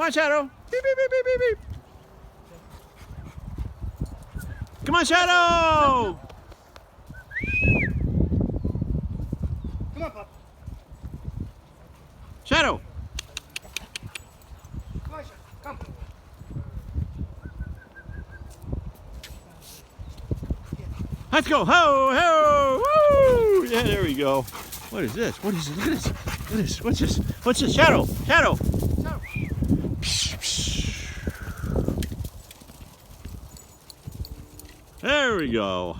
on, Shadow. Beep, beep, beep, beep, beep, beep. Come on, Shadow. Come on, Pop. Shadow. Come on, Shadow. Come. Let's go. Ho, ho, woo. Yeah, there we go. What is this? What is this? Look at this. Look at this. What's this? What's this? Shadow. Shadow. Shadow. There we go.